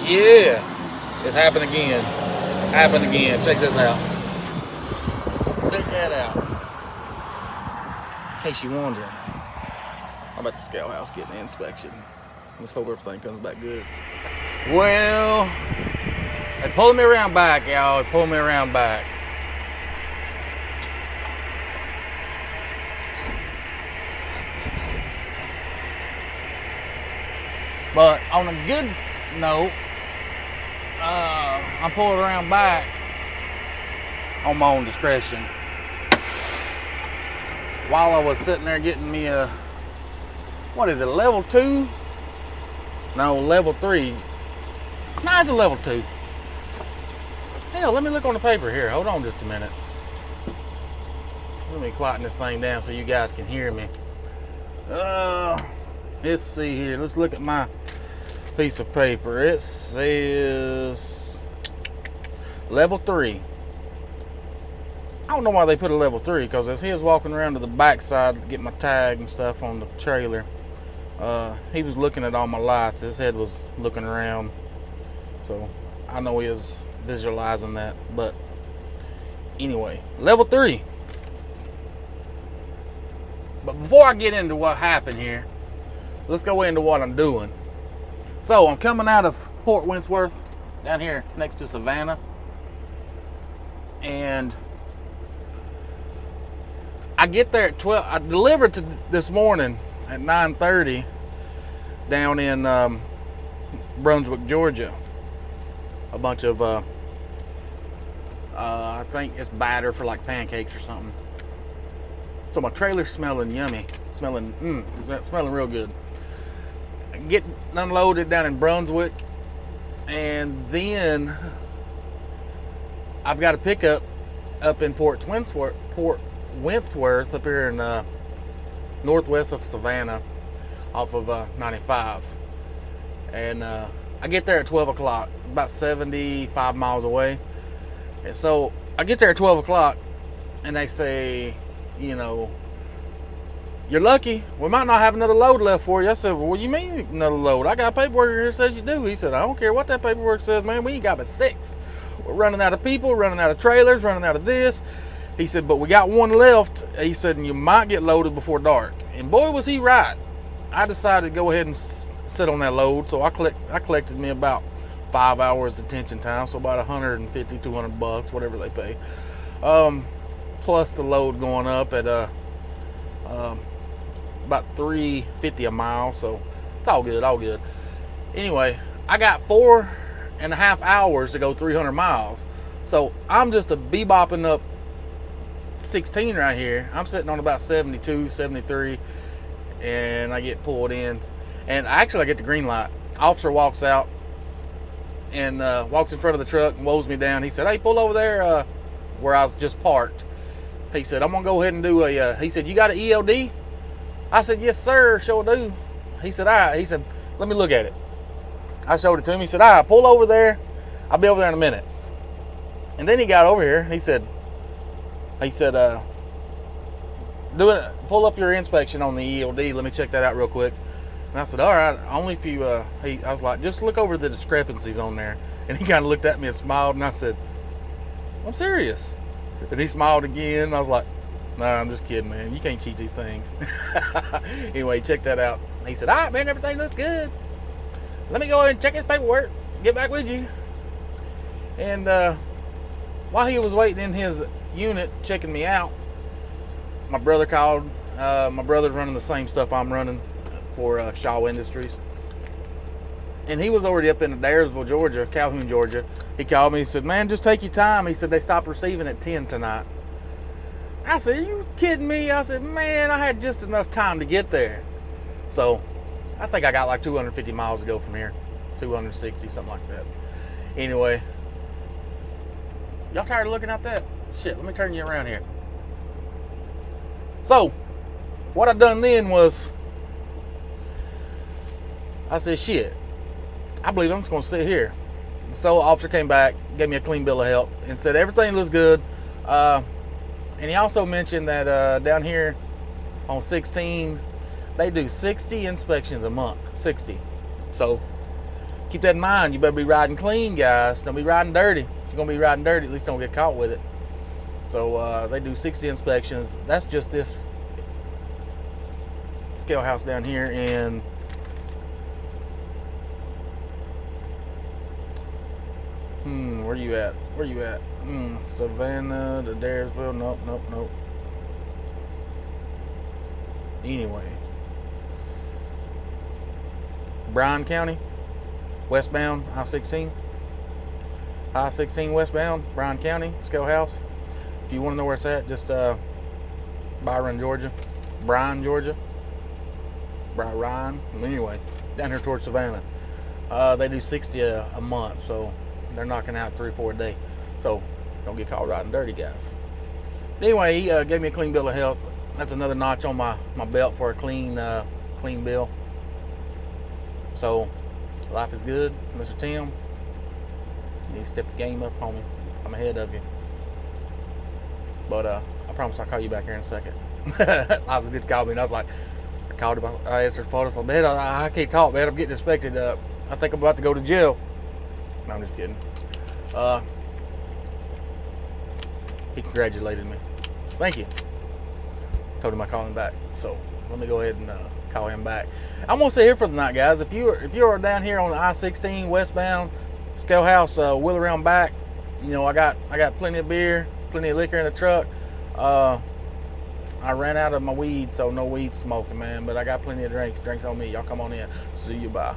Yeah, it's happened again. Happened again. Check this out. Check that out. In case you're wondering, I'm at the scale house getting the inspection. Let's hope everything comes back good. Well, they pulling me around back, y'all. They pulling me around back. But on a good note, I'm pulling around back on my own discretion. While I was sitting there getting me a, what is it, level 2? No, level 3. No, it's a level 2. Hell, let me look on the paper here. Hold on just a minute. Let me quieten this thing down so you guys can hear me. Let's see here. Let's look at my piece of paper. It says level 3. I don't know why they put a level 3, because as he was walking around to the backside to get my tag and stuff on the trailer, he was looking at all my lights. His head was looking around. So I know he was visualizing that. But anyway, level 3. But before I get into what happened here, let's go into what I'm doing. So I'm coming out of Port Wentworth, down here next to Savannah, and I get there at 12. I delivered to this morning at 9:30 down in Brunswick, Georgia. A bunch of I think it's batter for like pancakes or something. So my trailer's smelling yummy, smelling real good. I get unloaded down in Brunswick, and then I've got a pickup up in Port Wentworth up here in northwest of Savannah, off of 95, and I get there at 12 o'clock, about 75 miles away. And so I get there at 12 o'clock, and they say, you know, you're lucky, we might not have another load left for you. I said, well, what do you mean another load? I got paperwork here that says you do. He said, I don't care what that paperwork says, man, we ain't got but 6. We're running out of people, running out of trailers, running out of this. He said, but we got 1 left. He said, and you might get loaded before dark. And boy, was he right. I decided to go ahead and sit on that load. So I collected me about 5 hours detention time, so about 150, 200 bucks, whatever they pay. Plus the load going up at about $3.50 a mile, so it's all good, all good. Anyway, I got 4.5 hours to go 300 miles. So I'm just a bebopping up 16 right here. I'm sitting on about 72, 73, and I get pulled in. And actually I get the green light. Officer walks out and walks in front of the truck and woes me down. He said, hey, pull over there where I was just parked. He said, I'm going to go ahead and do a, he said, you got an ELD? I said, yes, sir, sure do. He said, all right. He said, let me look at it. I showed it to him. He said, all right, pull over there. I'll be over there in a minute. And then he got over here. He said, pull up your inspection on the ELD. Let me check that out real quick. And I said, all right, only if you, I was like, just look over the discrepancies on there. And he kind of looked at me and smiled. And I said, I'm serious. And he smiled again. And I was like, no, I'm just kidding, man. You can't cheat these things. Anyway, check that out. He said, all right, man, everything looks good. Let me go ahead and check his paperwork. Get back with you. And while he was waiting in his unit checking me out, my brother called. My brother's running the same stuff I'm running for Shaw Industries. And he was already up in Adairsville, Georgia, Calhoun, Georgia. He called me. He said, man, just take your time. He said, they stopped receiving at 10 tonight. I said, are you kidding me? I said, man, I had just enough time to get there. So I think I got like 250 miles to go from here. 260, something like that. Anyway, y'all tired of looking at that? Shit, let me turn you around here. So what I done then was, I said, shit, I believe I'm just going to sit here. So the officer came back, gave me a clean bill of health, and said everything looks good. And he also mentioned that down here on 16, they do 60 inspections a month. 60. So keep that in mind. You better be riding clean, guys. Don't be riding dirty. If you're going to be riding dirty, at least don't get caught with it. So they do 60 inspections. That's just this scale house down here in where you at? Savannah to Daresville. Nope. Anyway, Bryan County, westbound I-16 westbound, Bryan County, scale house. If you want to know where it's at, just Bryan, Georgia. Anyway, down here towards Savannah. They do 60 a month, so they're knocking out 3 or 4 a day. So don't get caught riding dirty, guys. But anyway, he gave me a clean bill of health. That's another notch on my belt for a clean bill. So life is good, Mr. Tim. You need to step the game up, homie. I'm ahead of you. But I promise I'll call you back here in a second. I was good to call me, and I was like, I answered the phone. I said, man, I can't talk, man. I'm getting inspected. I think I'm about to go to jail. No, I'm just kidding. He congratulated me. Thank you. Told him I call him back. So let me go ahead and call him back. I'm gonna stay here for the night, guys. If you are down here on the I-16 westbound, scale house, wheel around back. You know, I got plenty of beer, plenty of liquor in the truck. I ran out of my weed, so no weed smoking, man. But I got plenty of drinks on me. Y'all come on in. See you, bye.